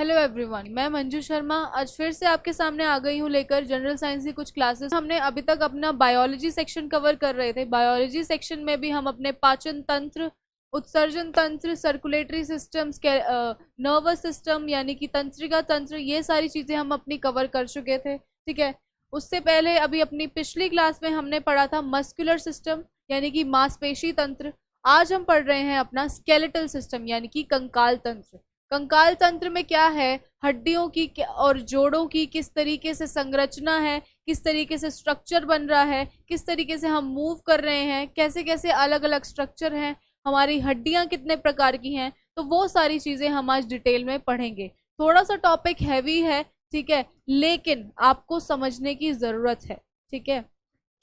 Hello everyone, मैं मंजू शर्मा आज फिर से आपके सामने आ गई हूँ लेकर जनरल साइंस की कुछ क्लासेस। हमने अभी तक अपना बायोलॉजी सेक्शन कवर कर रहे थे। बायोलॉजी सेक्शन में भी हम अपने पाचन तंत्र, उत्सर्जन तंत्र, सर्कुलेटरी सिस्टम्स, नर्वस सिस्टम यानी कि तंत्रिका तंत्र, ये सारी चीजें हम अपनी कवर कर चुके थे। ठीक है, उससे पहले अभी अपनी पिछली क्लास में हमने पढ़ा था मस्कुलर सिस्टम यानी कि मांसपेशी तंत्र। आज हम पढ़ रहे हैं अपना स्केलेटल सिस्टम यानी कि कंकाल तंत्र। कंकाल तंत्र में क्या है, हड्डियों की और जोड़ों की किस तरीके से संरचना है, किस तरीके से स्ट्रक्चर बन रहा है, किस तरीके से हम मूव कर रहे हैं, कैसे कैसे अलग अलग स्ट्रक्चर हैं, हमारी हड्डियां कितने प्रकार की हैं, तो वो सारी चीजें हम आज डिटेल में पढ़ेंगे। थोड़ा सा टॉपिक हैवी है, ठीक है, लेकिन आपको समझने की जरूरत है। ठीक है,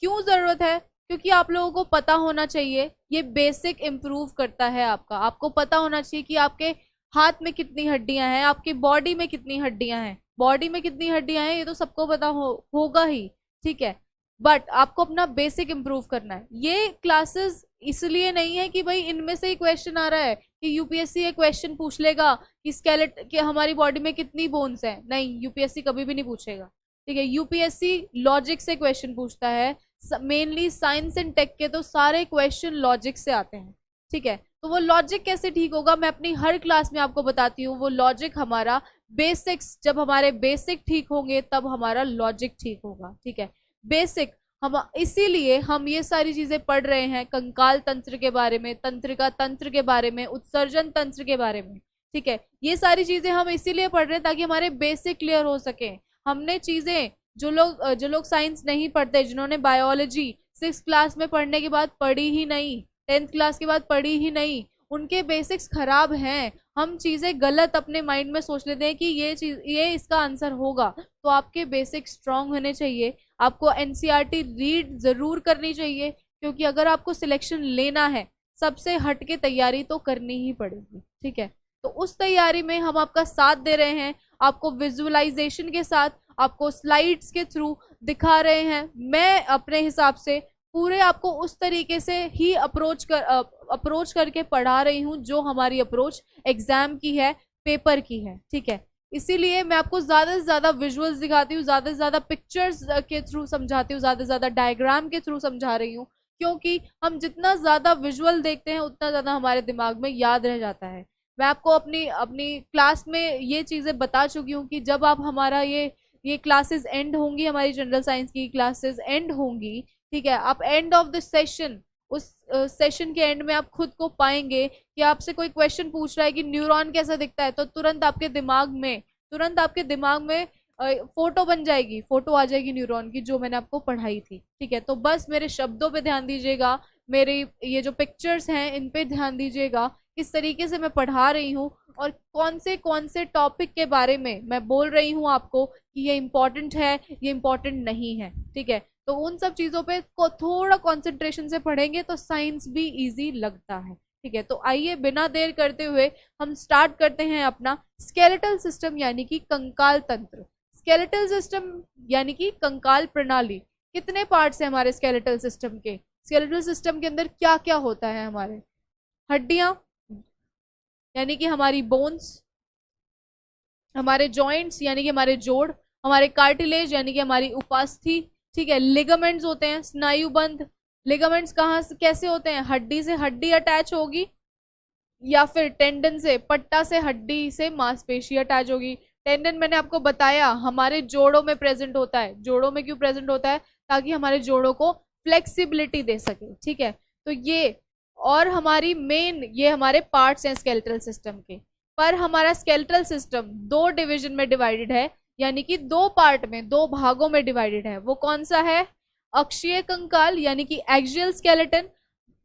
क्यों जरूरत है? क्योंकि आप लोगों को पता होना चाहिए, ये बेसिक इम्प्रूव करता है आपका। आपको पता होना चाहिए कि आपके हाथ में कितनी हड्डियां हैं, आपकी बॉडी में कितनी हड्डियां हैं। बॉडी में कितनी हड्डियां हैं ये तो सबको पता होगा ही, ठीक है, बट आपको अपना बेसिक इम्प्रूव करना है। ये क्लासेस इसलिए नहीं है कि भाई इनमें से ही क्वेश्चन आ रहा है कि यूपीएससी ये क्वेश्चन पूछ लेगा कि स्केलेट कि हमारी बॉडी में कितनी बोन्स हैं। नहीं, यूपीएससी कभी भी नहीं पूछेगा। ठीक है, यूपीएससी लॉजिक से क्वेश्चन पूछता है। मेनली साइंस एंड टेक के तो सारे क्वेश्चन लॉजिक से आते हैं। ठीक है, तो वो लॉजिक कैसे ठीक होगा मैं अपनी हर क्लास में आपको बताती हूँ। वो लॉजिक हमारा बेसिक्स, जब हमारे बेसिक ठीक होंगे तब हमारा लॉजिक ठीक होगा। ठीक है, बेसिक हम इसीलिए हम ये सारी चीजें पढ़ रहे हैं, कंकाल तंत्र के बारे में, तंत्रिका तंत्र के बारे में, उत्सर्जन तंत्र के बारे में। ठीक है, ये सारी चीजें हम इसीलिए पढ़ रहे हैं ताकि हमारे बेसिक क्लियर हो सके। हमने चीजें जो लोग साइंस नहीं पढ़ते, जिन्होंने बायोलॉजी 6th क्लास में पढ़ने के बाद पढ़ी ही नहीं, 10th क्लास के बाद पढ़ी ही नहीं, उनके बेसिक्स खराब हैं। हम चीजें गलत अपने माइंड में सोच लेते हैं कि ये इसका आंसर होगा। तो आपके बेसिक स्ट्रांग होने चाहिए। आपको एनसीईआरटी रीड जरूर करनी चाहिए, क्योंकि अगर आपको सिलेक्शन लेना है सबसे हट के तैयारी तो करनी ही पड़ेगी। ठीक है, तो उस तैयारी में हम आपका साथ दे रहे हैं, आपको विजुअलाइजेशन के साथ, आपको स्लाइड्स के थ्रू दिखा रहे हैं। मैं अपने हिसाब से पूरे आपको उस तरीके से ही अप्रोच करके पढ़ा रही हूँ जो हमारी अप्रोच एग्जाम की है, पेपर की है। ठीक है, इसीलिए मैं आपको ज्यादा से ज्यादा विजुअल्स दिखाती हूँ, ज्यादा से ज्यादा पिक्चर्स के थ्रू समझाती हूँ, ज्यादा से ज्यादा डायग्राम के थ्रू समझा रही हूँ, क्योंकि हम जितना ज्यादा विजुअल देखते हैं उतना ज्यादा हमारे दिमाग में याद रह जाता है। मैं आपको अपनी अपनी क्लास में ये चीजें बता चुकी हूँ कि जब आप हमारा ये क्लासेस एंड होंगी, हमारी जनरल साइंस की क्लासेस एंड होंगी, ठीक है, आप एंड ऑफ द सेशन, उस सेशन के एंड में आप खुद को पाएंगे कि आपसे कोई क्वेश्चन पूछ रहा है कि न्यूरॉन कैसा दिखता है, तो तुरंत आपके दिमाग में फोटो बन जाएगी, फोटो आ जाएगी न्यूरॉन की, जो मैंने आपको पढ़ाई थी। ठीक है, तो बस मेरे शब्दों पे ध्यान दीजिएगा, मेरे ये जो पिक्चर्स हैं इन पे ध्यान दीजिएगा, किस तरीके से मैं पढ़ा रही हूँ और कौन से टॉपिक के बारे में मैं बोल रही हूँ आपको कि ये इम्पोर्टेंट है, ये इम्पोर्टेंट नहीं है। ठीक है, तो उन सब चीजों पे को थोड़ा कंसंट्रेशन से पढ़ेंगे तो साइंस भी इजी लगता है। ठीक है, तो आइए बिना देर करते हुए हम स्टार्ट करते हैं अपना स्केलेटल सिस्टम यानी कि कंकाल तंत्र। स्केलेटल सिस्टम यानी कि कंकाल प्रणाली। कितने पार्ट्स हैं हमारे स्केलेटल सिस्टम के? स्केलेटल सिस्टम के अंदर क्या क्या होता है? हमारे हड्डियां यानी कि हमारी बोन्स, हमारे जॉइंट्स यानी कि हमारे जोड़, हमारे कार्टिलेज यानी कि हमारी उपास्थि, ठीक है, लिगामेंट्स होते हैं, स्नायुबंध। लिगामेंट्स कहाँ से कैसे होते हैं? हड्डी से हड्डी अटैच होगी या फिर टेंडन से, पट्टा से हड्डी से मांसपेशी अटैच होगी। टेंडन मैंने आपको बताया हमारे जोड़ों में प्रेजेंट होता है। जोड़ों में क्यों प्रेजेंट होता है? ताकि हमारे जोड़ों को फ्लेक्सिबिलिटी दे सके। ठीक है, तो ये और हमारी मेन ये हमारे पार्ट्स हैं स्केलेटल सिस्टम के। पर हमारा स्केलेटल सिस्टम 2 डिवीजन में डिवाइडेड है, यानी कि 2 पार्ट में, 2 भागों में डिवाइडेड है। वो कौन सा है? अक्षीय कंकाल यानी कि एक्सियल स्केलेटन,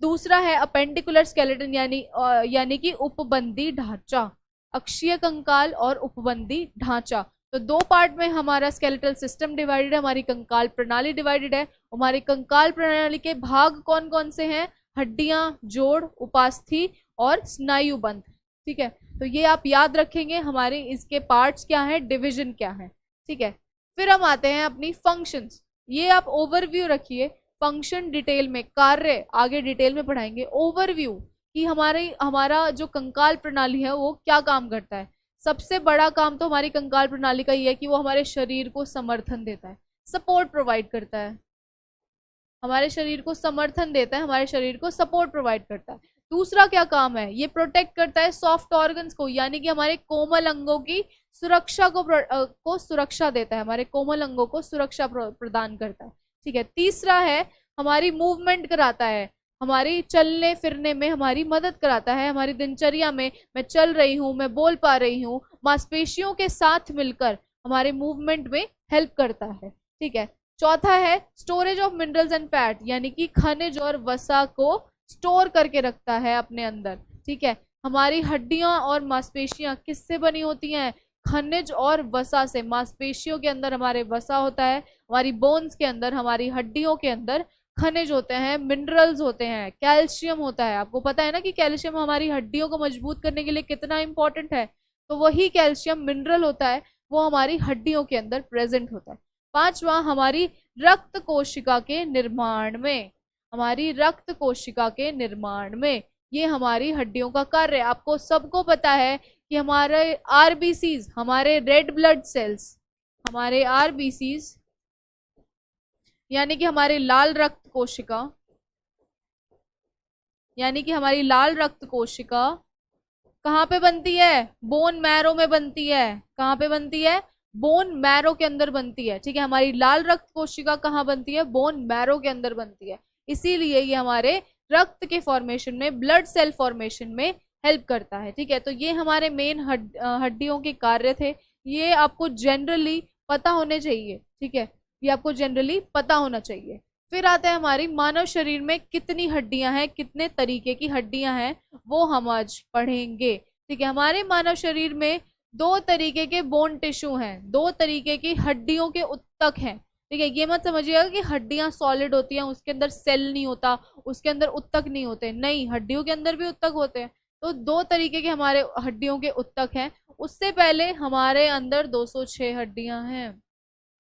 दूसरा है अपेंडिकुलर स्केलेटन यानी कि उपबंधी ढांचा। अक्षीय कंकाल और उपबंधी ढांचा, तो 2 पार्ट में हमारा स्केलेटल सिस्टम डिवाइडेड है, हमारी कंकाल प्रणाली डिवाइडेड है। हमारी कंकाल प्रणाली के भाग कौन कौन से हैं? हड्डियां, जोड़, उपास्थि और स्नायुबंध। ठीक है, तो ये आप याद रखेंगे, हमारे इसके पार्ट्स क्या हैं, डिवीजन क्या है। ठीक है, फिर हम आते हैं अपनी फंक्शंस। ये आप ओवरव्यू रखिए, फंक्शन डिटेल में, कार्य आगे डिटेल में पढ़ाएंगे। ओवरव्यू कि हमारा जो कंकाल प्रणाली है वो क्या काम करता है। सबसे बड़ा काम तो हमारी कंकाल प्रणाली का ही है कि वो हमारे शरीर को समर्थन देता है, सपोर्ट प्रोवाइड करता है, हमारे शरीर को समर्थन देता है, हमारे शरीर को सपोर्ट प्रोवाइड करता है। दूसरा क्या काम है, ये प्रोटेक्ट करता है सॉफ्ट ऑर्गन्स को, यानी कि हमारे कोमल अंगों की सुरक्षा को सुरक्षा देता है, हमारे कोमल अंगों को सुरक्षा प्रदान करता है। ठीक है। तीसरा है हमारी मूवमेंट कराता है, हमारी चलने फिरने में हमारी मदद कराता है, हमारी दिनचर्या में मैं चल रही हूँ, मैं बोल पा रही हूँ, मांसपेशियों के साथ मिलकर हमारे मूवमेंट में हेल्प करता है। ठीक है। चौथा है storage of minerals and fat, यानी कि खनिज और वसा को स्टोर करके रखता है अपने अंदर। ठीक है। हमारी हड्डियां और मांसपेशियां किससे बनी होती हैं, खनिज और वसा से। मांसपेशियों के अंदर हमारे वसा होता है, हमारी बोन्स के अंदर, हमारी हड्डियों के अंदर खनिज होते हैं, मिनरल्स होते हैं, कैल्शियम होता है। आपको पता है ना कि कैल्शियम हमारी हड्डियों को मजबूत करने के लिए कितना इंपॉर्टेंट है, तो वही कैल्शियम मिनरल होता है, वो हमारी हड्डियों के अंदर प्रेजेंट होता है। पांचवा हमारी रक्त कोशिका के निर्माण में, हमारी रक्त कोशिका के निर्माण में ये हमारी हड्डियों का कार्य है। आपको सबको पता है कि हमारे आरबीसीज, हमारे रेड ब्लड सेल्स, हमारे आरबीसीज यानी कि हमारी लाल रक्त कोशिका, यानी कि हमारी लाल रक्त कोशिका कहाँ पे बनती है, बोन मैरो में बनती है। कहाँ पे बनती है, बोन मैरो के अंदर बनती है। ठीक है। हमारी लाल रक्त कोशिका कहाँ बनती है, बोन मैरो के अंदर बनती है, इसीलिए ये हमारे रक्त के फॉर्मेशन में, ब्लड सेल फॉर्मेशन में हेल्प करता है। ठीक है। तो ये हमारे मेन हड्डियों के कार्य थे, ये आपको जनरली पता होने चाहिए। ठीक है। ये आपको जनरली पता होना चाहिए। फिर आता है हमारी मानव शरीर में कितनी हड्डियां हैं, कितने तरीके की हड्डियां हैं, वो हम आज पढ़ेंगे। ठीक है। हमारे मानव शरीर में दो तरीके के बोन टिश्यू हैं, दो तरीके की हड्डियों के उत्तक हैं। ठीक है। ये मत समझिएगा कि हड्डियां सॉलिड होती हैं, उसके अंदर सेल नहीं होता, उसके अंदर उत्तक नहीं होते, नहीं, हड्डियों के अंदर भी उत्तक होते हैं। तो दो तरीके के हमारे हड्डियों के उत्तक हैं। उससे पहले हमारे अंदर 206 हड्डियां हैं,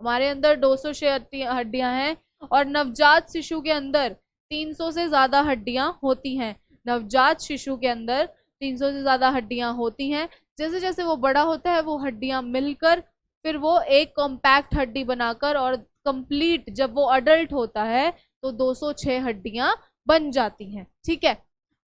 हमारे अंदर 206 हड्डियां हैं, और नवजात शिशु के अंदर 300 से ज्यादा हड्डियां होती हैं। नवजात शिशु के अंदर 300 से ज्यादा हड्डियां होती हैं। जैसे जैसे वो बड़ा होता है, वो हड्डियां मिलकर फिर वो एक कॉम्पैक्ट हड्डी बनाकर, और कंप्लीट जब वो अडल्ट होता है तो 206 हड्डियां बन जाती हैं। ठीक है।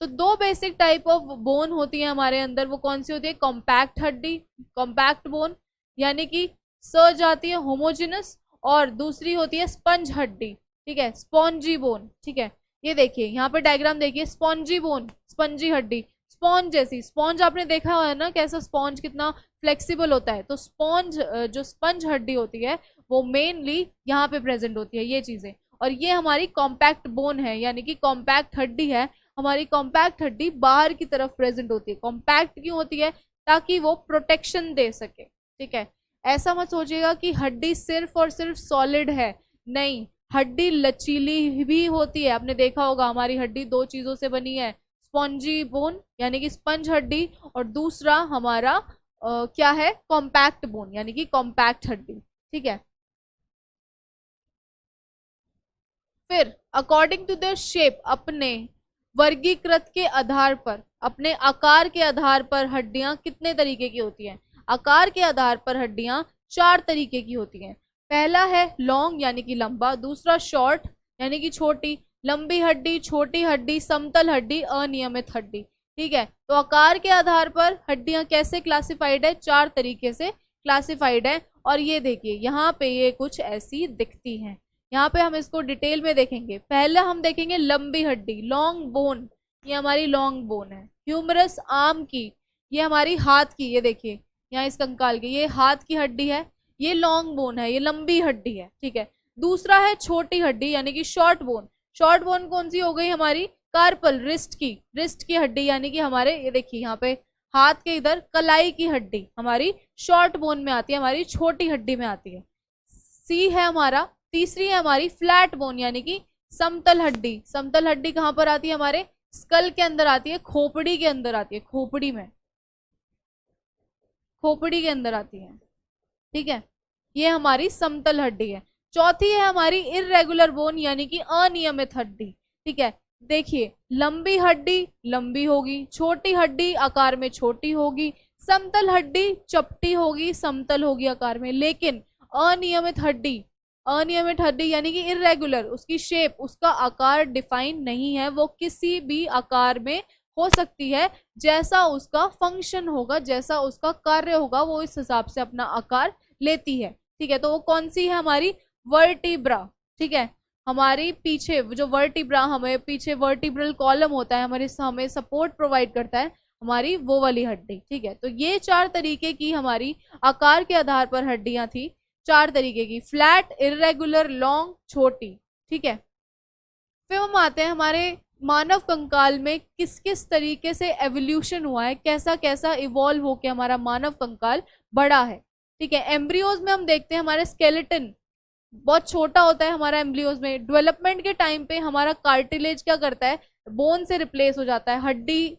तो दो बेसिक टाइप ऑफ बोन होती है हमारे अंदर, वो कौन सी होती है, कॉम्पैक्ट हड्डी, कॉम्पैक्ट बोन, यानी कि स जाती है होमोजेनस, और दूसरी होती है स्पंज हड्डी। ठीक है, स्पॉन्जी बोन। ठीक है। ये देखिए यहाँ पे डायग्राम देखिए, स्पॉन्जी बोन, स्पंजी हड्डी, स्पॉन्ज जैसी। स्पॉन्ज आपने देखा हुआ है ना, कैसा स्पॉन्ज कितना फ्लेक्सिबल होता है। तो स्पॉन्ज, जो स्पंज हड्डी होती है, वो मेनली यहाँ पे प्रेजेंट होती है, ये चीजें। और ये हमारी कॉम्पैक्ट बोन है, यानी कि कॉम्पैक्ट हड्डी है। हमारी कॉम्पैक्ट हड्डी बाहर की तरफ प्रेजेंट होती है। कॉम्पैक्ट क्यों होती है, ताकि वो प्रोटेक्शन दे सके। ठीक है। ऐसा मत सोचिएगा कि हड्डी सिर्फ और सिर्फ सॉलिड है, नहीं, हड्डी लचीली भी होती है। आपने देखा होगा हमारी हड्डी दो चीजों से बनी है, स्पॉन्जी बोन यानी कि स्पंज हड्डी, और दूसरा हमारा क्या है, कॉम्पैक्ट बोन यानी कि कॉम्पैक्ट हड्डी। ठीक है। फिर अकॉर्डिंग टू देयर शेप, अपने वर्गीकृत के आधार पर, अपने आकार के आधार पर हड्डियां कितने तरीके की होती हैं। आकार के आधार पर हड्डियां 4 तरीके की होती हैं। पहला है लॉन्ग यानी कि लंबा, दूसरा शॉर्ट यानी कि छोटी, लंबी हड्डी, छोटी हड्डी, समतल हड्डी, अनियमित हड्डी। ठीक है। तो आकार के आधार पर हड्डियां कैसे क्लासिफाइड है, 4 तरीके से क्लासिफाइड है। और ये देखिए यहाँ पे ये कुछ ऐसी दिखती हैं, यहाँ पे हम इसको डिटेल में देखेंगे। पहले हम देखेंगे लंबी हड्डी, लॉन्ग बोन, ये हमारी लॉन्ग बोन है। ह्यूमरस आर्म की, ये हमारी हाथ की, ये देखिए यहाँ इस कंकाल की, ये हाथ की हड्डी है, ये लॉन्ग बोन है, ये लंबी हड्डी है। ठीक है। दूसरा है छोटी हड्डी यानी कि शॉर्ट बोन। शॉर्ट बोन कौन सी हो गई हमारी, कार्पल, रिस्ट की, रिस्ट की हड्डी, यानी कि हमारे ये देखिए यहाँ पे हाथ के इधर कलाई की हड्डी हमारी शॉर्ट बोन में आती है, हमारी छोटी हड्डी में आती है। सी है हमारा, तीसरी है हमारी फ्लैट बोन यानी कि समतल हड्डी। समतल हड्डी कहाँ पर आती है, हमारे स्कल के अंदर आती है, खोपड़ी के अंदर आती है, खोपड़ी में, खोपड़ी के अंदर आती है। ठीक है। ये हमारी समतल हड्डी है। चौथी है हमारी इर्रेगुलर बोन यानी कि अनियमित हड्डी। ठीक है। देखिए लंबी हड्डी लंबी होगी, छोटी हड्डी आकार में छोटी होगी, समतल हड्डी चपटी होगी, समतल होगी आकार में, लेकिन अनियमित हड्डी, अनियमित हड्डी यानी कि इरेगुलर, उसकी शेप, उसका आकार डिफाइन नहीं है, वो किसी भी आकार में हो सकती है, जैसा उसका फंक्शन होगा, जैसा उसका कार्य होगा, वो इस हिसाब से अपना आकार लेती है। ठीक है, तो वो कौन सी है? हमारी वर्टिब्रा। ठीक है, हमारी पीछे जो वर्टिब्रा, हमें पीछे वर्टिब्रल कॉलम होता है, हमारे हमें सपोर्ट प्रोवाइड करता है, हमारी वो वाली हड्डी। ठीक है, तो ये 4 तरीके की हमारी आकार के आधार पर हड्डियां थी, 4 तरीके की, फ्लैट, इरेगुलर, लॉन्ग, छोटी। ठीक है, फिर हम आते हैं हमारे मानव कंकाल में किस किस तरीके से एवोल्यूशन हुआ है, कैसा कैसा इवॉल्व होकर हमारा मानव कंकाल बड़ा है। ठीक है, एम्ब्रियोज में हम देखते हैं हमारे स्केलेटन बहुत छोटा होता है हमारा एम्ब्रियोज में। डेवलपमेंट के टाइम पे हमारा कार्टिलेज क्या करता है? बोन से रिप्लेस हो जाता है, हड्डी,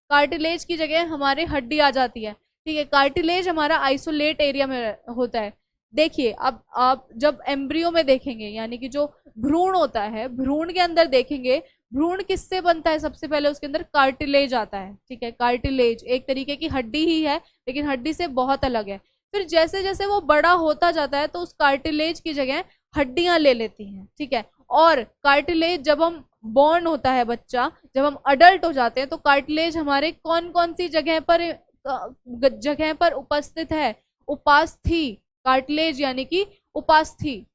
कार्टिलेज की जगह हमारे हड्डी आ जाती है। ठीक है, कार्टिलेज हमारा आइसोलेट एरिया में होता है। देखिए, अब आप जब एम्ब्रियो में देखेंगे, यानी कि जो भ्रूण होता है, भ्रूण के अंदर देखेंगे, भ्रूण किससे बनता है? सबसे पहले उसके अंदर कार्टिलेज आता है। ठीक है, कार्टिलेज एक तरीके की हड्डी ही है, लेकिन हड्डी से बहुत अलग है। फिर जैसे जैसे वो बड़ा होता जाता है तो उस कार्टिलेज की जगह हड्डियां ले लेती हैं। ठीक है, और कार्टिलेज जब हम बॉर्न होता है बच्चा, जब हम अडल्ट हो जाते हैं, तो कार्टिलेज हमारे कौन कौन सी जगह पर उपस्थित है? उपास्थि, कार्टिलेज यानी कि उपास्थि।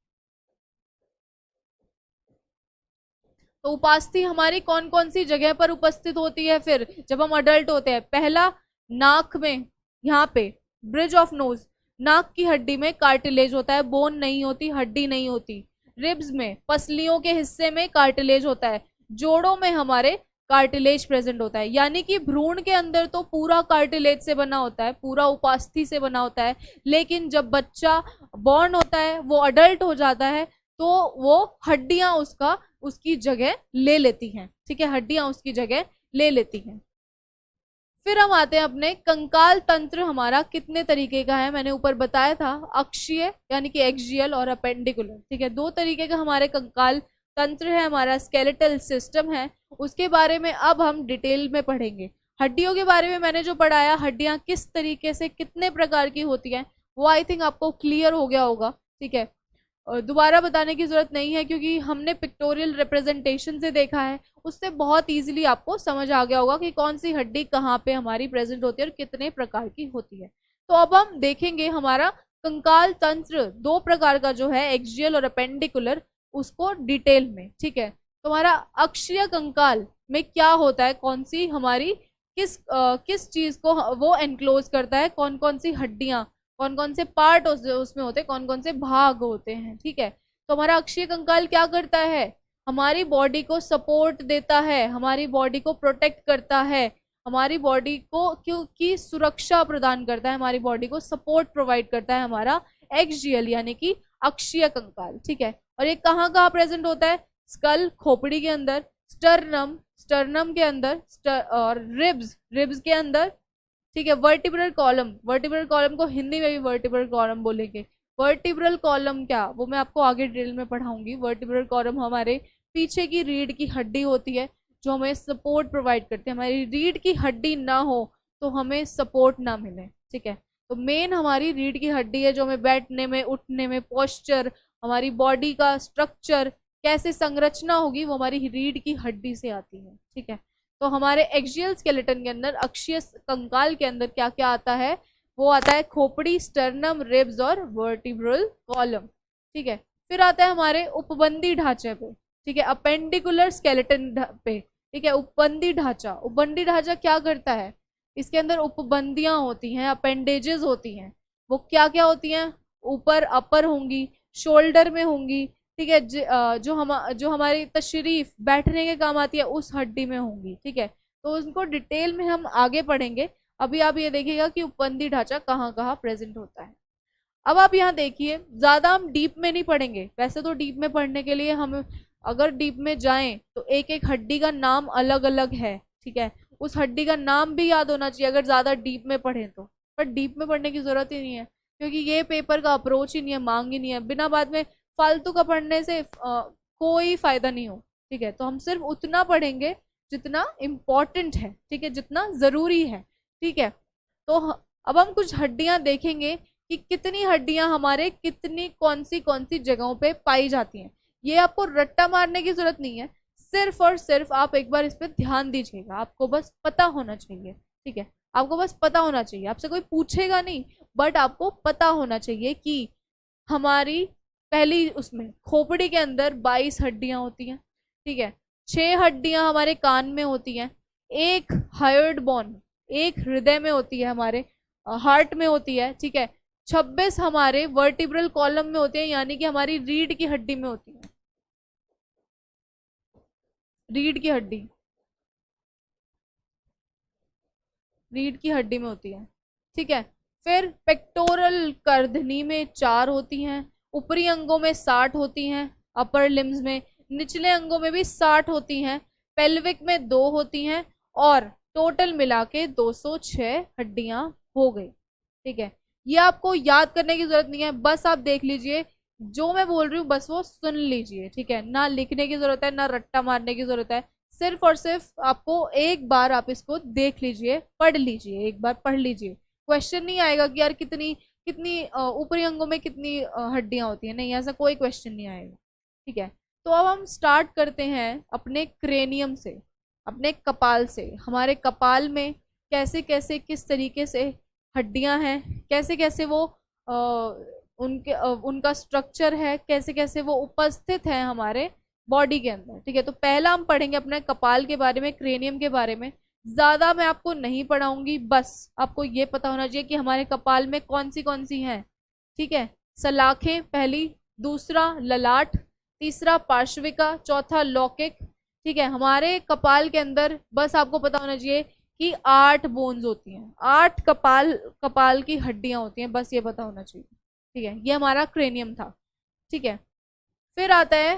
तो उपास्थि हमारी कौन कौन सी जगह पर उपस्थित होती है फिर जब हम अडल्ट होते हैं? पहला, नाक में, यहाँ पे ब्रिज ऑफ नोज, नाक की हड्डी में कार्टिलेज होता है, बोन नहीं होती, हड्डी नहीं होती। रिब्स में, पसलियों के हिस्से में कार्टिलेज होता है। जोड़ों में हमारे कार्टिलेज प्रेजेंट होता है। यानी कि भ्रूण के अंदर तो पूरा कार्टिलेज से बना होता है, पूरा उपास्थि से बना होता है, लेकिन जब बच्चा बॉर्न होता है, वो अडल्ट हो जाता है, तो वो हड्डियां उसकी जगह ले लेती हैं। ठीक है, हड्डियां उसकी जगह ले लेती हैं। फिर हम आते हैं अपने कंकाल तंत्र हमारा कितने तरीके का है। मैंने ऊपर बताया था, अक्षीय यानी कि एक्सियल और अपेंडिकुलर। ठीक है, 2 तरीके का हमारे कंकाल तंत्र है, हमारा स्केलेटल सिस्टम है। उसके बारे में अब हम डिटेल में पढ़ेंगे। हड्डियों के बारे में मैंने जो पढ़ाया, हड्डियां किस तरीके से कितने प्रकार की होती हैं, वो आई थिंक आपको क्लियर हो गया होगा। ठीक है, दोबारा बताने की जरूरत नहीं है, क्योंकि हमने पिक्टोरियल रिप्रेजेंटेशन से देखा है, उससे बहुत इजीली आपको समझ आ गया होगा कि कौन सी हड्डी कहाँ पे हमारी प्रेजेंट होती है और कितने प्रकार की होती है। तो अब हम देखेंगे हमारा कंकाल तंत्र 2 प्रकार का जो है, एक्सियल और अपेंडिकुलर, उसको डिटेल में। ठीक है, तो हमारा अक्षीय कंकाल में क्या होता है, कौन सी हमारी किस चीज को वो एनक्लोज करता है, कौन कौन सी हड्डियां, कौन कौन से पार्ट उसमें होते हैं, कौन कौन से भाग होते हैं। ठीक है, तो हमारा अक्षीय कंकाल क्या करता है? हमारी बॉडी को सपोर्ट देता है, हमारी बॉडी को प्रोटेक्ट करता है, हमारी बॉडी को क्योंकि सुरक्षा प्रदान करता है, हमारी बॉडी को सपोर्ट प्रोवाइड करता है हमारा एक्सियल यानी कि अक्षीय कंकाल। ठीक है, और ये कहाँ कहाँ प्रेजेंट होता है? स्कल, खोपड़ी के अंदर, स्टर्नम, स्टर्नम के अंदर, और रिब्स के अंदर। ठीक है, वर्टिब्रल कॉलम, वर्टिब्रल कॉलम को हिंदी में भी वर्टिब्रल कॉलम बोलेंगे। वर्टिब्रल कॉलम क्या, वो मैं आपको आगे डिटेल में पढ़ाऊंगी। वर्टिब्रल कॉलम हमारे पीछे की रीढ़ की हड्डी होती है, जो हमें सपोर्ट प्रोवाइड करती है। हमारी रीढ़ की हड्डी ना हो तो हमें सपोर्ट ना मिले। ठीक है, तो मेन हमारी रीढ़ की हड्डी है, जो हमें बैठने में, उठने में, पोस्चर, हमारी बॉडी का स्ट्रक्चर, कैसे संरचना होगी, वो हमारी रीढ़ की हड्डी से आती है। ठीक है, तो हमारे एक्सियल स्केलेटन के अंदर, अक्षीय कंकाल के अंदर क्या क्या आता है? वो आता है खोपड़ी, स्टर्नम, रिब्स और वर्टिब्रल कॉलम। ठीक है, फिर आता है हमारे उपबंधी ढांचे पे। ठीक है, अपेंडिकुलर स्केलेटन पे। ठीक है, उपबंधी ढांचा, उपबंधी ढांचा क्या करता है? इसके अंदर उपबंदियां होती हैं, अपेंडेजेस होती हैं। वो क्या क्या होती हैं? ऊपर अपर होंगी, शोल्डर में होंगी। ठीक है, जो हमारी तशरीफ बैठने के काम आती है उस हड्डी में होंगी। ठीक है, तो उनको डिटेल में हम आगे पढ़ेंगे। अभी आप ये देखिएगा कि उपबंधी ढांचा कहाँ कहाँ प्रेजेंट होता है। अब आप यहाँ देखिए, ज्यादा हम डीप में नहीं पढ़ेंगे। वैसे तो डीप में पढ़ने के लिए हम अगर डीप में जाएं तो एक एक हड्डी का नाम अलग अलग है। ठीक है, उस हड्डी का नाम भी याद होना चाहिए अगर ज्यादा डीप में पढ़ें तो। पर डीप में पढ़ने की जरूरत ही नहीं है, क्योंकि ये पेपर का अप्रोच ही नहीं है, मांग ही नहीं है। बिना बाद में फालतू का पढ़ने से कोई फायदा नहीं हो। ठीक है, तो हम सिर्फ उतना पढ़ेंगे जितना इम्पोर्टेंट है। ठीक है, जितना जरूरी है। ठीक है, तो अब हम कुछ हड्डियां देखेंगे कि कितनी हड्डियां हमारे कितनी कौन सी जगहों पे पाई जाती हैं। ये आपको रट्टा मारने की जरूरत नहीं है, सिर्फ और सिर्फ आप एक बार इस पे ध्यान दीजिएगा, आपको बस पता होना चाहिए। ठीक है, आपको बस पता होना चाहिए, आपसे कोई पूछेगा नहीं, बट आपको पता होना चाहिए कि हमारी पहली उसमें खोपड़ी के अंदर 22 हड्डियां होती हैं। ठीक है, 6 हड्डियां हमारे कान में होती हैं, एक हार्ट बोन, एक हृदय में होती है, हमारे हार्ट में होती है। ठीक है, 26 हमारे वर्टिब्रल कॉलम में होते हैं, यानी कि हमारी रीढ़ की हड्डी में होती है, रीढ़ की हड्डी, रीढ़ की हड्डी में होती है। ठीक है, फिर पेक्टोरल करधनी में 4 होती हैं, ऊपरी अंगों में 60 होती हैं, अपर लिम्स में, निचले अंगों में भी 60 होती हैं, पेल्विक में 2 होती हैं, और टोटल मिला के 206 हड्डियां हो गई। ठीक है, ये आपको याद करने की जरूरत नहीं है, बस आप देख लीजिए, जो मैं बोल रही हूँ बस वो सुन लीजिए। ठीक है, ना लिखने की जरूरत है, ना रट्टा मारने की जरूरत है, सिर्फ और सिर्फ आपको एक बार आप इसको देख लीजिए, पढ़ लीजिए, एक बार पढ़ लीजिए। क्वेश्चन नहीं आएगा कि यार कितनी कितनी ऊपरी अंगों में कितनी हड्डियां होती हैं, नहीं, ऐसा कोई क्वेश्चन नहीं आएगा। ठीक है, तो अब हम स्टार्ट करते हैं अपने क्रेनियम से, अपने कपाल से। हमारे कपाल में कैसे कैसे किस तरीके से हड्डियां हैं, कैसे कैसे वो उनका स्ट्रक्चर है, कैसे कैसे वो उपस्थित है हमारे बॉडी के अंदर। ठीक है, तो पहला हम पढ़ेंगे अपने कपाल के बारे में, क्रेनियम के बारे में। ज्यादा मैं आपको नहीं पढ़ाऊंगी, बस आपको ये पता होना चाहिए कि हमारे कपाल में कौन सी हैं। ठीक है, सलाखें पहली, दूसरा ललाट, तीसरा पार्श्विका, चौथा लौकिक। ठीक है, हमारे कपाल के अंदर बस आपको पता होना चाहिए कि 8 बोन्स होती हैं, 8 कपाल की हड्डियां होती हैं, बस ये पता होना चाहिए। ठीक है, ये हमारा क्रेनियम था। ठीक है, फिर आता है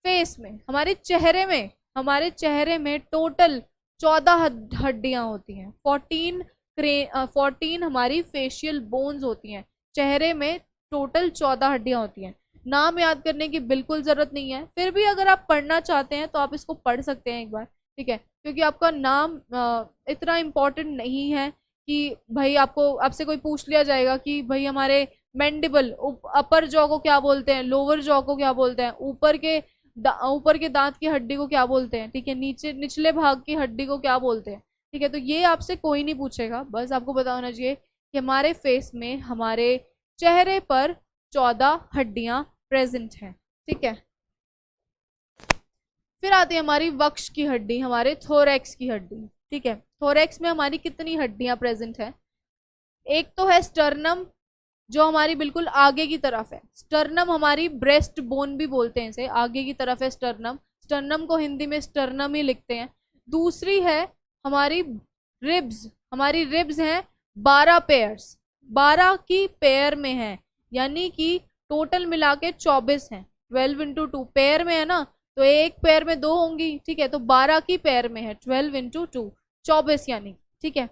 फेस में, हमारे चेहरे में टोटल 14 हड्डियां होती हैं, 14 हमारी फेशियल बोन्स होती हैं। चेहरे में टोटल 14 हड्डियां होती हैं। नाम याद करने की बिल्कुल जरूरत नहीं है, फिर भी अगर आप पढ़ना चाहते हैं तो आप इसको पढ़ सकते हैं एक बार। ठीक है, क्योंकि आपका नाम इतना इम्पोर्टेंट नहीं है कि भाई आपसे कोई पूछ लिया जाएगा कि भाई हमारे मैंडिबल, अपर जॉ को क्या बोलते हैं, लोअर जॉ को क्या बोलते हैं, ऊपर के दांत की हड्डी को क्या बोलते हैं, ठीक है, निचले भाग की हड्डी को क्या बोलते हैं। ठीक है, तो ये आपसे कोई नहीं पूछेगा, बस आपको पता होना चाहिए कि हमारे फेस में, हमारे चेहरे पर 14 हड्डियां प्रेजेंट हैं। ठीक है, फिर आती है हमारी वक्ष की हड्डी, हमारे थोरैक्स की हड्डी। ठीक है, थोरैक्स में हमारी कितनी हड्डियां प्रेजेंट है? एक तो है स्टर्नम, जो हमारी बिल्कुल आगे की तरफ है। स्टर्नम हमारी ब्रेस्ट बोन भी बोलते हैं इसे, आगे की तरफ है स्टर्नम, स्टर्नम को हिंदी में स्टर्नम ही लिखते हैं। दूसरी है हमारी रिब्स, हमारी रिब्स हैं 12 पेयर्स, 12 की पेयर में है, यानी कि टोटल मिला के 24 हैं। 12 इंटू 2 पेयर में है ना, तो एक पेयर में 2 होंगी। ठीक है, तो 12 की पेयर में है, 12 इंटू 2 24 यानी। ठीक है,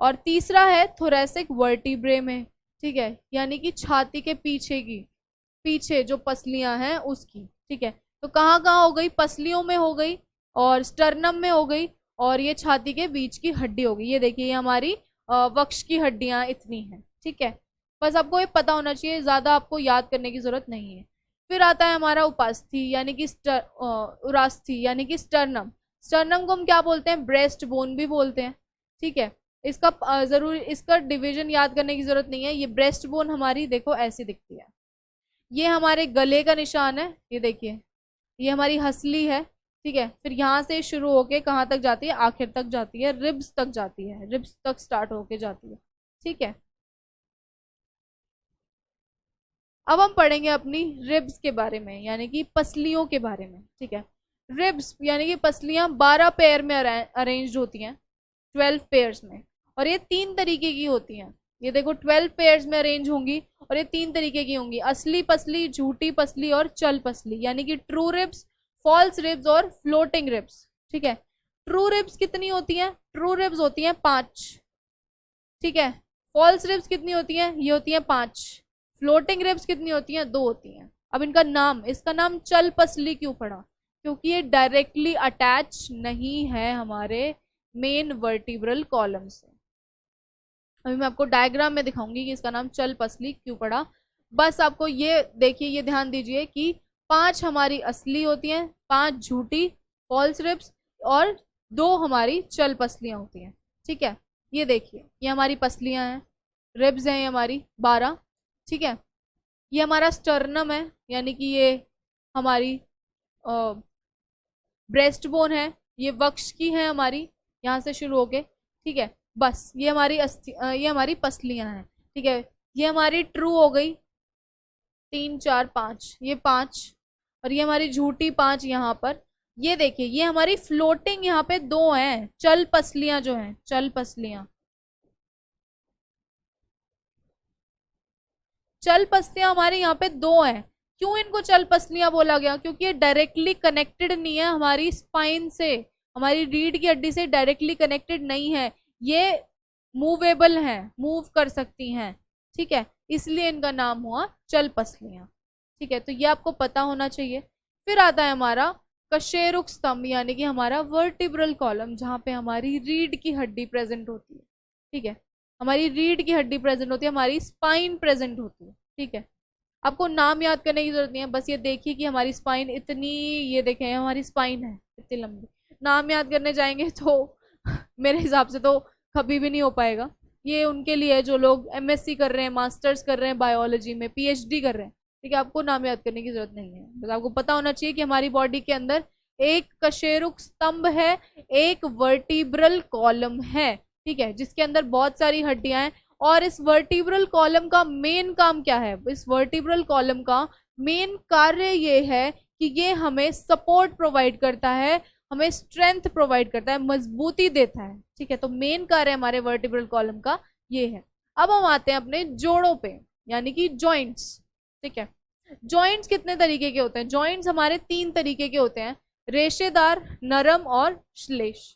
और तीसरा है थोरेसिक वर्टिब्रे में। ठीक है, यानी कि छाती के पीछे जो पसलियां हैं उसकी। ठीक है, तो कहाँ कहाँ हो गई? पसलियों में हो गई, और स्टर्नम में हो गई, और ये छाती के बीच की हड्डी हो गई। ये देखिए, ये हमारी वक्ष की हड्डियां इतनी हैं। ठीक है, बस आपको ये पता होना चाहिए, ज्यादा आपको याद करने की जरूरत नहीं है। फिर आता है हमारा उपास्थि, यानी कि उरास्थि, यानी कि स्टर्नम। स्टर्नम को हम क्या बोलते हैं? ब्रेस्ट बोन भी बोलते हैं। ठीक है, इसका डिवीजन याद करने की जरूरत नहीं है। ये ब्रेस्ट बोन हमारी देखो ऐसी दिखती है, ये हमारे गले का निशान है, ये देखिए, ये हमारी हंसली है। ठीक है, फिर यहाँ से शुरू होके कहाँ तक जाती है? आखिर तक जाती है, रिब्स तक जाती है, रिब्स तक स्टार्ट होके जाती है। ठीक है, अब हम पढ़ेंगे अपनी रिब्स के बारे में, यानी कि पसलियों के बारे में। ठीक है, रिब्स यानी कि पसलियां 12 पेयर में अरेंज होती हैं, 12 पेयर्स में, और ये 3 तरीके की होती हैं। ये देखो 12 पेयर्स में अरेंज होंगी, और ये 3 तरीके की होंगी: असली पसली, झूठी पसली, और चल पसली, यानी कि ट्रू रिब्स, फॉल्स रिब्स और फ्लोटिंग रिब्स। ठीक है, ट्रू रिब्स कितनी होती हैं? ट्रू रिब्स होती हैं 5। ठीक है, फॉल्स रिब्स कितनी होती हैं? ये होती हैं 5। फ्लोटिंग रिब्स कितनी होती हैं? 2 होती हैं। अब इसका नाम चल पसली क्यों पड़ा? क्योंकि ये डायरेक्टली अटैच नहीं है हमारे मेन वर्टिब्रल कॉलम से। अभी मैं आपको डायग्राम में दिखाऊंगी कि इसका नाम चल पसली क्यों पड़ा। बस आपको ये देखिए, ये ध्यान दीजिए कि 5 हमारी असली होती हैं, 5 झूठी फॉल्स रिब्स और 2 हमारी चल पसलियां होती हैं। ठीक है, ये देखिए, ये हमारी पसलियां हैं, रिब्स हैं ये हमारी 12। ठीक है, ये हमारा स्टर्नम है, यानी कि ये हमारी ब्रेस्ट बोन है, ये वक्ष की है हमारी, यहाँ से शुरू होके। ठीक है, बस ये हमारी ये हमारी पसलियां हैं। ठीक है, ये हमारी ट्रू हो गई, 3 4 5, ये 5, और ये हमारी झूठी 5 यहाँ पर। ये देखिए, ये हमारी फ्लोटिंग यहाँ पे 2 हैं, चल पसलियां जो हैं, चल पसलियां, चल पसलियां हमारे यहाँ पे 2 हैं। क्यों इनको चल पसलियां बोला गया? क्योंकि ये डायरेक्टली कनेक्टेड नहीं है हमारी स्पाइन से, हमारी रीढ़ की हड्डी से डायरेक्टली कनेक्टेड नहीं है, ये मूवेबल हैं, मूव कर सकती हैं। ठीक है, इसलिए इनका नाम हुआ चल पसलियां। ठीक है, तो ये आपको पता होना चाहिए। फिर आता है हमारा कशेरुक स्तंभ, यानी कि हमारा वर्टिब्रल कॉलम, जहाँ पे हमारी रीढ़ की हड्डी प्रेजेंट होती है। ठीक है, हमारी रीढ़ की हड्डी प्रेजेंट होती है, हमारी स्पाइन प्रेजेंट होती है। ठीक है, आपको नाम याद करने की जरूरत नहीं है, बस ये देखिए कि हमारी स्पाइन इतनी, ये देखें हमारी स्पाइन है इतनी लंबी। नाम याद करने जाएंगे तो मेरे हिसाब से तो कभी भी नहीं हो पाएगा। ये उनके लिए है जो लोग एमएससी कर रहे हैं, मास्टर्स कर रहे हैं बायोलॉजी में, पीएचडी कर रहे हैं। ठीक है, आपको नाम याद करने की जरूरत नहीं है, बस आपको पता होना चाहिए कि हमारी बॉडी के अंदर एक कशेरुक स्तंभ है, एक वर्टिब्रल कॉलम है। ठीक है, जिसके अंदर बहुत सारी हड्डियां हैं। और इस वर्टिब्रल कॉलम का मेन काम क्या है? इस वर्टिब्रल कॉलम का मेन कार्य ये है कि ये हमें सपोर्ट प्रोवाइड करता है, हमें स्ट्रेंथ प्रोवाइड करता है, मजबूती देता है। ठीक है, तो मेन कार्य हमारे वर्टिब्रल कॉलम का ये है। अब हम आते हैं अपने जोड़ों पे, यानी कि जॉइंट्स। ठीक है, जॉइंट्स कितने तरीके के होते हैं? जॉइंट्स हमारे 3 तरीके के होते हैं, रेशेदार, नरम और श्लेष।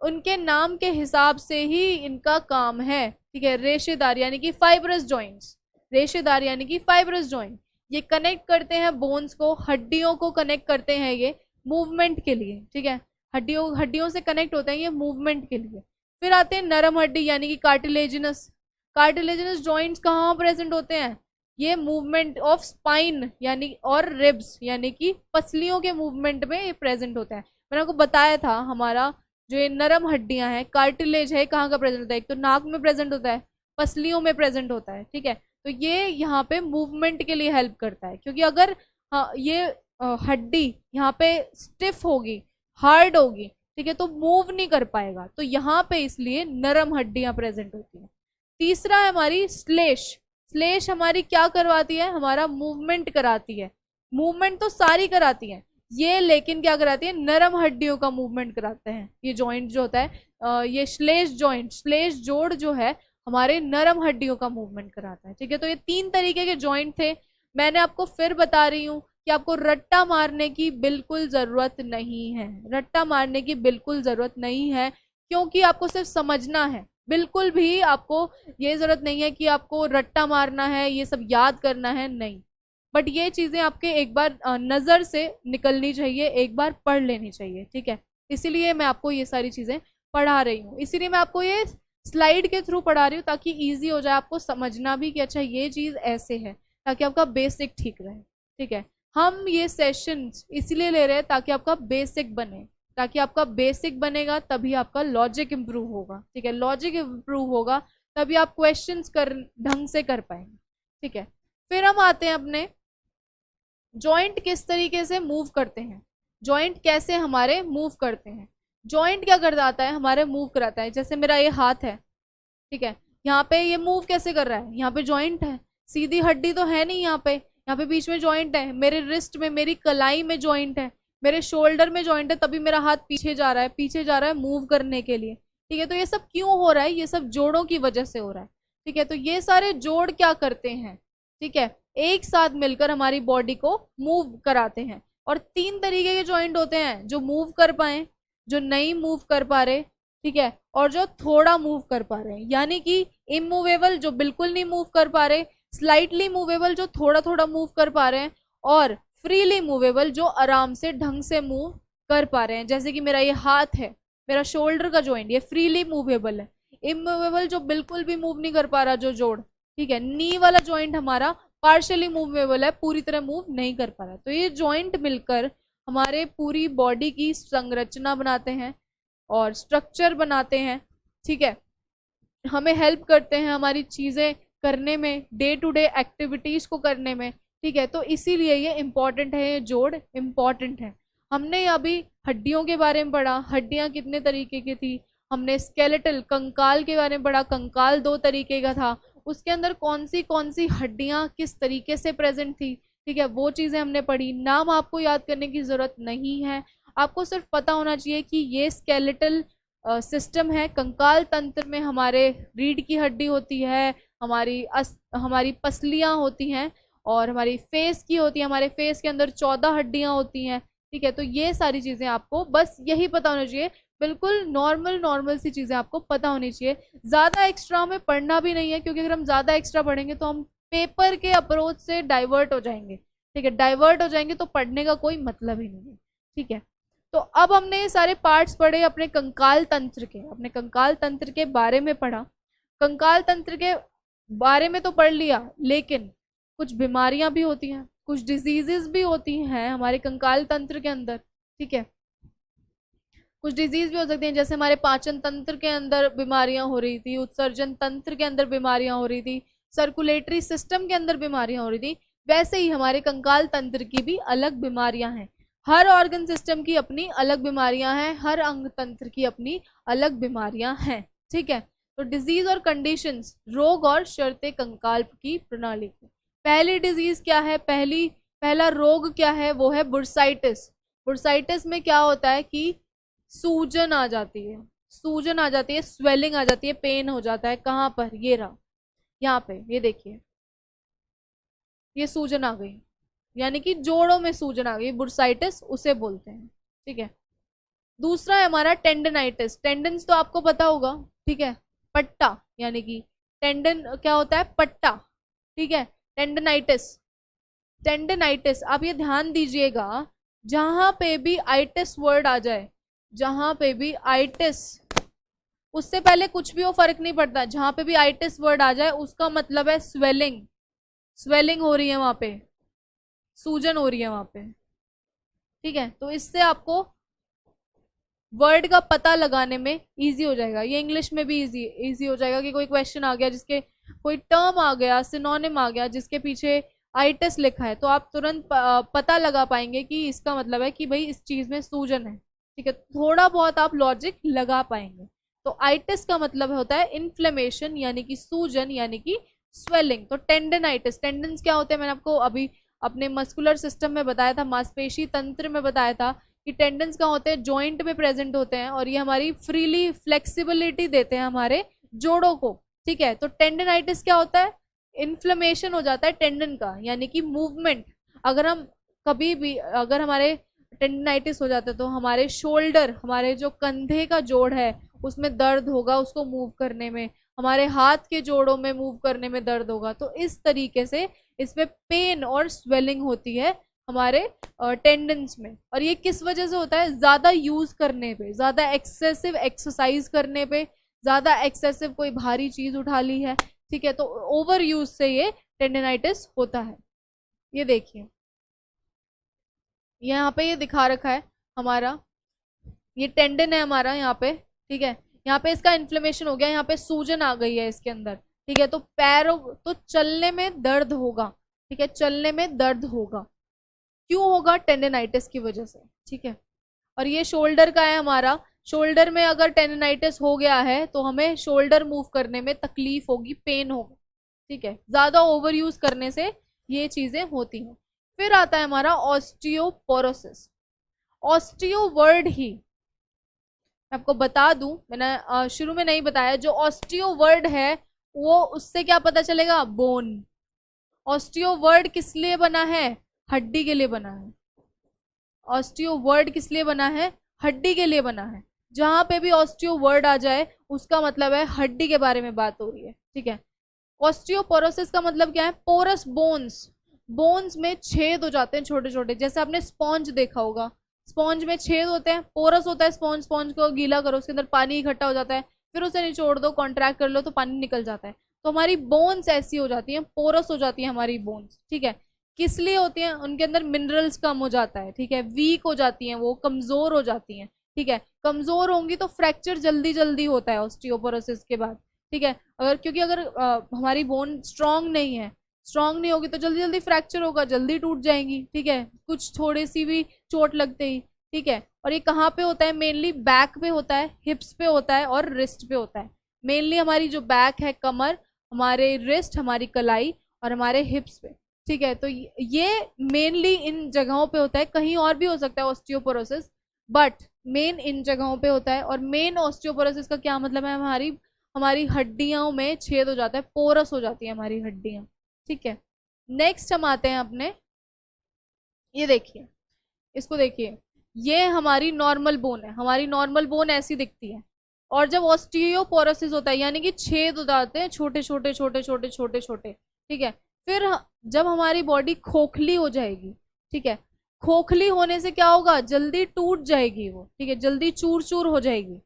उनके नाम के हिसाब से ही इनका काम है। ठीक है, रेशेदार यानी कि फाइब्रस जॉइंट्स, रेशेदार यानी कि फाइब्रस जॉइंट, ये कनेक्ट करते हैं बोन्स को, हड्डियों को कनेक्ट करते हैं ये मूवमेंट के लिए। ठीक है, हड्डियों से कनेक्ट होते हैं ये मूवमेंट के लिए। फिर आते हैं नरम हड्डी यानी कि कार्टिलेजिनस। कार्टिलेजिनस जॉइंट्स कहाँ प्रेजेंट होते हैं? ये मूवमेंट ऑफ स्पाइन यानी और रिब्स यानी कि पसलियों के मूवमेंट में ये प्रेजेंट होता है। मैंने आपको बताया था, हमारा जो ये नरम हड्डियां हैं, कार्टिलेज है, कहाँ का प्रेजेंट होता है? एक तो नाक में प्रेजेंट होता है, पसलियों में प्रेजेंट होता है। ठीक है, तो ये यहाँ पे मूवमेंट के लिए हेल्प करता है, क्योंकि अगर ये हड्डी यहाँ पे स्टिफ होगी, हार्ड होगी, ठीक है, तो मूव नहीं कर पाएगा, तो यहाँ पे इसलिए नरम हड्डियां प्रेजेंट होती हैं। तीसरा है हमारी श्लेष। श्लेष हमारी क्या करवाती है? हमारा मूवमेंट कराती है। मूवमेंट तो सारी कराती है ये, लेकिन क्या कराती है? नरम हड्डियों का मूवमेंट कराते हैं ये जॉइंट जो होता है, ये श्लेष जॉइंट, श्लेष जोड़ जो है हमारे नरम हड्डियों का मूवमेंट कराता है। ठीक है, तो ये 3 तरीके के जॉइंट थे। मैंने आपको फिर बता रही हूँ कि आपको रट्टा मारने की बिल्कुल जरूरत नहीं है, रट्टा मारने की बिल्कुल जरूरत नहीं है, क्योंकि आपको सिर्फ समझना है। बिल्कुल भी आपको ये जरूरत नहीं है कि आपको रट्टा मारना है, ये सब याद करना है, नहीं। बट ये चीजें आपके एक बार नजर से निकलनी चाहिए, एक बार पढ़ लेनी चाहिए। ठीक है, इसीलिए मैं आपको ये सारी चीजें पढ़ा रही हूँ, इसीलिए मैं आपको ये स्लाइड के थ्रू पढ़ा रही हूँ, ताकि इजी हो जाए आपको समझना भी कि अच्छा ये चीज ऐसे है, ताकि आपका बेसिक ठीक रहे। ठीक है, हम ये सेशन इसलिए ले रहे हैं ताकि आपका बेसिक बने, ताकि आपका बेसिक बनेगा तभी आपका लॉजिक इंप्रूव होगा। ठीक है, लॉजिक इंप्रूव होगा तभी आप क्वेश्चंस कर ढंग से कर पाएंगे। ठीक है, फिर हम आते हैं अपने जॉइंट किस तरीके से मूव करते हैं, जॉइंट कैसे हमारे मूव करते हैं। जॉइंट क्या करता है? हमारे मूव कराता है। जैसे मेरा ये हाथ है, ठीक है, यहाँ पे ये मूव कैसे कर रहा है? यहाँ पे जॉइंट है, सीधी हड्डी तो है नहीं यहाँ पे, यहाँ पे बीच में जॉइंट है, मेरे रिस्ट में, मेरी कलाई में जॉइंट है, मेरे शोल्डर में जॉइंट है, तभी मेरा हाथ पीछे जा रहा है, पीछे जा रहा है मूव करने के लिए। ठीक है, तो ये सब क्यों हो रहा है? ये सब जोड़ों की वजह से हो रहा है। ठीक है, तो ये सारे जोड़ क्या करते हैं? ठीक है, एक साथ मिलकर हमारी बॉडी को मूव कराते हैं। और 3 तरीके के जॉइंट होते हैं, जो मूव कर पाए, जो नहीं मूव कर पा रहे, ठीक है, और जो थोड़ा मूव कर पा रहे हैं, यानी कि इमूवेबल जो बिल्कुल नहीं मूव कर पा रहे, स्लाइटली मूवेबल जो थोड़ा थोड़ा मूव कर पा रहे हैं, और फ्रीली मूवेबल जो आराम से ढंग से मूव कर पा रहे हैं। जैसे कि मेरा ये हाथ है, मेरा शोल्डर का जॉइंट, ये फ्रीली मूवेबल है, इमूवेबल जो बिल्कुल भी मूव नहीं कर पा रहा जो जोड़, ठीक है। नी वाला जॉइंट हमारा पार्शियली मूवेबल है, पूरी तरह मूव नहीं कर पा रहा। तो ये जॉइंट मिलकर हमारे पूरी बॉडी की संरचना बनाते हैं और स्ट्रक्चर बनाते हैं, ठीक है। हमें हेल्प करते हैं हमारी चीजें करने में, डे टू डे एक्टिविटीज को करने में, ठीक है। तो इसीलिए ये इम्पोर्टेंट है, ये जोड़ इम्पोर्टेंट है। हमने अभी हड्डियों के बारे में पढ़ा, हड्डियां कितने तरीके की थी। हमने स्केलेटल कंकाल के बारे में पढ़ा, कंकाल 2 तरीके का था। उसके अंदर कौन सी हड्डियां किस तरीके से प्रेजेंट थी, ठीक है, वो चीजें हमने पढ़ी। नाम आपको याद करने की जरूरत नहीं है, आपको सिर्फ पता होना चाहिए कि ये स्केलेटल सिस्टम है। कंकाल तंत्र में हमारे रीढ़ की हड्डी होती है, हमारी पसलियां होती हैं और हमारी फेस की होती है। हमारे फेस के अंदर 14 हड्डियां होती हैं, ठीक है। तो ये सारी चीजें आपको बस यही पता होना चाहिए, बिल्कुल नॉर्मल सी चीजें आपको पता होनी चाहिए। ज्यादा एक्स्ट्रा में पढ़ना भी नहीं है, क्योंकि अगर हम ज्यादा एक्स्ट्रा पढ़ेंगे तो हम पेपर के अप्रोच से डाइवर्ट हो जाएंगे, ठीक है। डाइवर्ट हो जाएंगे तो पढ़ने का कोई मतलब ही नहीं है, ठीक है। तो अब हमने ये सारे पार्ट्स पढ़े अपने कंकाल तंत्र के बारे में पढ़ा। कंकाल तंत्र के बारे में तो पढ़ लिया, लेकिन कुछ बीमारियां भी होती हैं, कुछ डिजीजेस भी होती हैं हमारे कंकाल तंत्र के अंदर, ठीक है। कुछ डिजीज भी हो सकती हैं, जैसे हमारे पाचन तंत्र के अंदर बीमारियां हो रही थी, उत्सर्जन तंत्र के अंदर बीमारियां हो रही थी, सर्कुलेटरी सिस्टम के अंदर बीमारियां हो रही थी। वैसे ही हमारे कंकाल तंत्र की भी अलग बीमारियां हैं। हर ऑर्गन सिस्टम की अपनी अलग बीमारियां हैं, हर अंग तंत्र की अपनी अलग बीमारियां हैं, ठीक है। तो डिजीज और कंडीशंस, रोग और शर्तें कंकाल की प्रणाली की। पहली डिजीज क्या है, पहला रोग क्या है, वो है बुर्साइटिस। बुर्साइटिस में क्या होता है कि सूजन आ जाती है, स्वेलिंग आ जाती है, पेन हो जाता है। कहाँ पर, ये रहा, यहाँ पे, ये देखिए, ये सूजन आ गई, यानी कि जोड़ों में सूजन आ गई, बुर्साइटिस उसे बोलते हैं, ठीक है। दूसरा है हमारा टेंडनाइटिस। टेंडन्स तो आपको पता होगा, ठीक है, पट्टा, यानी कि टेंडन क्या होता है, पट्टा, ठीक है। टेंडनाइटिस आप ये ध्यान दीजिएगा, जहां पे भी आइटिस वर्ड आ जाए, जहां पे भी आइटिस, उससे पहले कुछ भी हो फर्क नहीं पड़ता, जहां पे भी आइटिस वर्ड आ जाए उसका मतलब है स्वेलिंग हो रही है वहां पे, सूजन हो रही है वहां पे, ठीक है। तो इससे आपको वर्ड का पता लगाने में इजी हो जाएगा। ये इंग्लिश में भी इजी हो जाएगा कि कोई क्वेश्चन आ गया, जिसके कोई टर्म आ गया, सिनोनिम आ गया, जिसके पीछे आइटिस लिखा है, तो आप तुरंत पता लगा पाएंगे कि इसका मतलब है कि भाई इस चीज में सूजन है, ठीक है। थोड़ा बहुत आप लॉजिक लगा पाएंगे। तो आइटिस का मतलब होता है इन्फ्लेमेशन, यानी कि सूजन, यानी कि स्वेलिंग। तो टेंडनाइटिस, टेंडन्स क्या होते हैं, मैंने आपको अभी अपने मस्कुलर सिस्टम में बताया था, मांसपेशी तंत्र में बताया था कि टेंडन्स क्या होते हैं, जॉइंट में प्रेजेंट होते हैं और ये हमारी फ्रीली फ्लेक्सिबिलिटी देते हैं हमारे जोड़ों को, ठीक है। तो टेंडनाइटिस क्या होता है, इन्फ्लेमेशन हो जाता है टेंडन का, यानी कि मूवमेंट। अगर हम कभी भी, अगर हमारे टेंडनाइटिस हो जाता है तो हमारे शोल्डर, हमारे जो कंधे का जोड़ है उसमें दर्द होगा, उसको मूव करने में, हमारे हाथ के जोड़ों में मूव करने में दर्द होगा। तो इस तरीके से इसमें पेन और स्वेलिंग होती है हमारे टेंडन्स में। और ये किस वजह से होता है, ज्यादा यूज करने पे, ज्यादा एक्सेसिव एक्सरसाइज करने पे, ज्यादा एक्सेसिव कोई भारी चीज उठा ली है, ठीक है, तो ओवर यूज से ये टेंडनाइटिस होता है। ये देखिए यहाँ पे ये दिखा रखा है हमारा, ये टेंडन है हमारा यहाँ पे, ठीक है। यहाँ पे इसका इन्फ्लेमेशन हो गया, यहाँ पे सूजन आ गई है इसके अंदर, ठीक है। तो पैरों, तो चलने में दर्द होगा, ठीक है, चलने में दर्द होगा। क्यों होगा, टेंडनाइटिस की वजह से, ठीक है। और ये शोल्डर का है हमारा, शोल्डर में अगर टेंडनाइटिस हो गया है तो हमें शोल्डर मूव करने में तकलीफ होगी, पेन होगा, ठीक है। ज्यादा ओवर यूज करने से ये चीजें होती हैं। फिर आता है हमारा ऑस्टियोपोरोसिस। ऑस्टियो वर्ड ही मैं आपको बता दूं, मैंने शुरू में नहीं बताया, जो ऑस्टियो वर्ड है वो, उससे क्या पता चलेगा, बोन। ऑस्टियो वर्ड किस लिए बना है, हड्डी के लिए बना है। ऑस्टियो वर्ड किस लिए बना है, हड्डी के लिए बना है। जहां पे भी ऑस्टियो वर्ड आ जाए उसका मतलब है हड्डी के बारे में बात हो रही है, ठीक है। ऑस्टियोपोरोसिस का मतलब क्या है, पोरस बोन्स, बोन्स में छेद हो जाते हैं छोटे छोटे, जैसे आपने स्पॉन्ज देखा होगा, स्पॉन्ज में छेद होते हैं, पोरस होता है स्पॉन्ज, स्पॉन्ज को गीला करो उसके अंदर पानी इकट्ठा हो जाता है, फिर उसे निचोड़ दो, कॉन्ट्रैक्ट कर लो तो पानी निकल जाता है। तो हमारी बोन्स ऐसी हो जाती हैं, पोरस हो जाती है हमारी बोन्स, ठीक है। किस लिए होती हैं? उनके अंदर मिनरल्स कम हो जाता है, ठीक है, वीक हो जाती हैं, वो कमजोर हो जाती हैं, ठीक है। कमजोर होंगी तो फ्रैक्चर जल्दी जल्दी होता है ऑस्टियोपोरोसिस के बाद, ठीक है। क्योंकि अगर हमारी बोन स्ट्रांग नहीं है, स्ट्रांग नहीं होगी तो जल्दी जल्दी फ्रैक्चर होगा, जल्दी टूट जाएंगी, ठीक है, कुछ थोड़ी सी भी चोट लगते ही, ठीक है। और ये कहाँ पे होता है? मेनली बैक पे होता है, हिप्स पे होता है और रिस्ट पे होता है। मेनली हमारी जो बैक है, कमर, हमारे रिस्ट, हमारी कलाई और हमारे हिप्स पे, ठीक है। तो ये मेनली इन जगहों पे होता है, कहीं और भी हो सकता है ऑस्टियोपोरोसिस, बट मेन इन जगहों पे होता है। और मेन ऑस्टियोपोरोसिस का क्या मतलब है? हमारी हमारी हड्डियों में छेद हो जाता है, पोरस हो जाती है हमारी हड्डियां, ठीक है। नेक्स्ट हम आते हैं अपने, ये देखिए, इसको देखिए, ये हमारी नॉर्मल बोन है, हमारी नॉर्मल बोन ऐसी दिखती है। और जब ऑस्टियोपोरोसिस होता है यानी कि छेद हो जाते हैं छोटे छोटे छोटे छोटे छोटे छोटे, ठीक है। फिर जब हमारी बॉडी खोखली हो जाएगी, ठीक है, खोखली होने से क्या होगा? जल्दी टूट जाएगी वो, ठीक है, जल्दी चूर चूर हो जाएगी।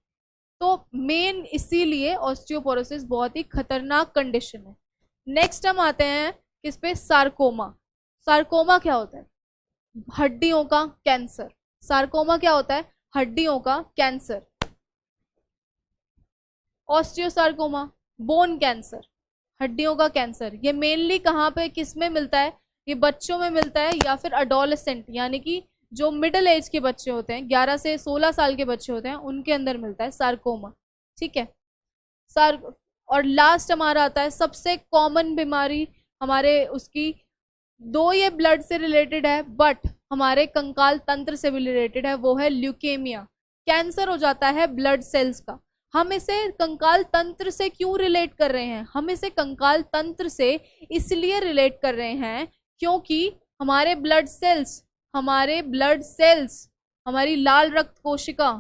तो मेन इसीलिए ऑस्टियोपोरोसिस बहुत ही खतरनाक कंडीशन है। नेक्स्ट हम आते हैं किस पे? सार्कोमा। सार्कोमा क्या होता है? हड्डियों का कैंसर। सार्कोमा क्या होता है? हड्डियों का कैंसर। ऑस्टियोसार्कोमा, बोन कैंसर, हड्डियों का कैंसर। ये मेनली कहाँ पे, किस में मिलता है? ये बच्चों में मिलता है या फिर अडोलेसेंट यानी कि जो मिडिल एज के बच्चे होते हैं, 11 से 16 साल के बच्चे होते हैं, उनके अंदर मिलता है सार्कोमा, ठीक है। सार और लास्ट हमारा आता है सबसे कॉमन बीमारी हमारे उसकी, दो ये ब्लड से रिलेटेड है बट हमारे कंकाल तंत्र से भी रिलेटेड है, वो है ल्यूकेमिया। कैंसर हो जाता है ब्लड सेल्स का। हम इसे कंकाल तंत्र से क्यों रिलेट कर रहे हैं? हम इसे कंकाल तंत्र से इसलिए रिलेट कर रहे हैं क्योंकि हमारे ब्लड सेल्स, हमारी लाल रक्त कोशिका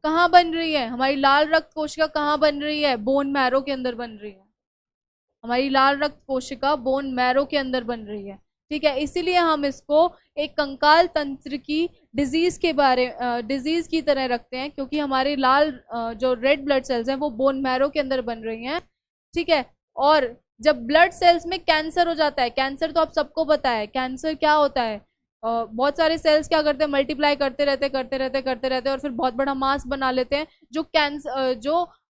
कहाँ बन रही है? हमारी लाल रक्त कोशिका कहाँ बन रही है? बोन मैरो के अंदर बन रही है। हमारी लाल रक्त कोशिका बोन मैरो के अंदर बन रही है, ठीक है। इसीलिए हम इसको एक कंकाल तंत्र की डिजीज की तरह रखते हैं, क्योंकि हमारे लाल जो रेड ब्लड सेल्स हैं वो बोन मैरो के अंदर बन रही हैं, ठीक है। और जब ब्लड सेल्स में कैंसर हो जाता है, कैंसर तो आप सबको पता है, कैंसर क्या होता है? बहुत सारे सेल्स क्या करते हैं? मल्टीप्लाई करते रहते और फिर बहुत बड़ा मास बना लेते हैं, जो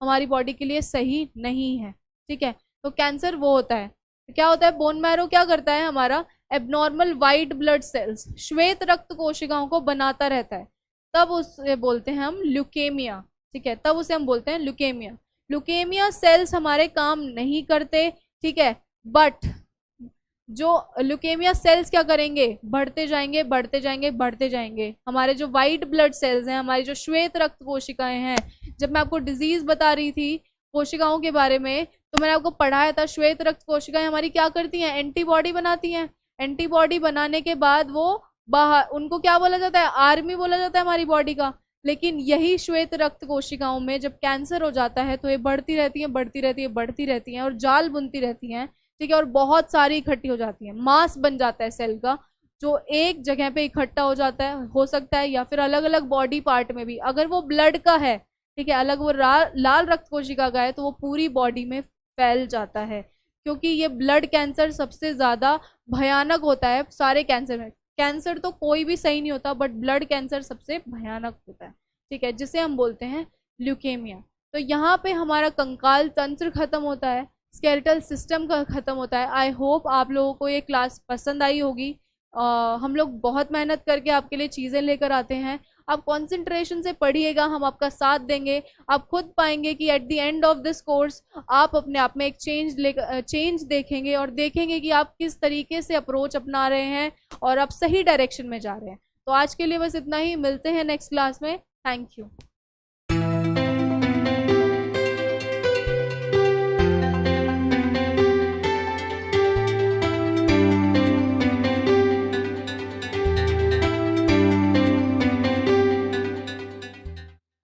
हमारी बॉडी के लिए सही नहीं है, ठीक है। तो कैंसर वो होता है। क्या होता है? बोन मैरो क्या करता है? हमारा एबनॉर्मल वाइट ब्लड सेल्स, श्वेत रक्त कोशिकाओं को बनाता रहता है, तब उसे बोलते हैं हम ल्यूकेमिया, ठीक है, तब उसे हम बोलते हैं ल्यूकेमिया। ल्यूकेमिया सेल्स हमारे काम नहीं करते, ठीक है, बट जो ल्यूकेमिया सेल्स क्या करेंगे? बढ़ते जाएंगे बढ़ते जाएंगे बढ़ते जाएंगे। हमारे जो वाइट ब्लड सेल्स हैं, हमारी जो श्वेत रक्त कोशिकाएं हैं, जब मैं आपको डिजीज बता रही थी कोशिकाओं के बारे में, तो मैंने आपको पढ़ाया था श्वेत रक्त कोशिकाएं हमारी क्या करती हैं? एंटीबॉडी बनाती हैं। एंटीबॉडी बनाने के बाद वो बाहर, उनको क्या बोला जाता है? आर्मी बोला जाता है हमारी बॉडी का। लेकिन यही श्वेत रक्त कोशिकाओं में जब कैंसर हो जाता है तो ये बढ़ती रहती है बढ़ती रहती है बढ़ती रहती हैं और जाल बुनती रहती हैं, ठीक है, और बहुत सारी इकट्ठी हो जाती है, मास बन जाता है सेल का, जो एक जगह पे इकट्ठा हो जाता है, हो सकता है, या फिर अलग अलग बॉडी पार्ट में भी। अगर वो ब्लड का है, ठीक है, अलग वो लाल रक्त कोशिका का है, तो वो पूरी बॉडी में फैल जाता है। क्योंकि ये ब्लड कैंसर सबसे ज्यादा भयानक होता है सारे कैंसर में। कैंसर तो कोई भी सही नहीं होता, बट ब्लड कैंसर सबसे भयानक होता है, ठीक है, जिसे हम बोलते हैं ल्यूकेमिया। तो यहाँ पे हमारा कंकाल तंत्र खत्म होता है, स्केलेटल सिस्टम का खत्म होता है। आई होप आप लोगों को ये क्लास पसंद आई होगी। हम लोग बहुत मेहनत करके आपके लिए चीज़ें लेकर आते हैं, आप कंसंट्रेशन से पढ़िएगा, हम आपका साथ देंगे। आप खुद पाएंगे कि at the end of this course आप अपने आप में एक चेंज देखेंगे और देखेंगे कि आप किस तरीके से अप्रोच अपना रहे हैं और आप सही डायरेक्शन में जा रहे हैं। तो आज के लिए बस इतना ही, मिलते हैं नेक्स्ट क्लास में। Thank you.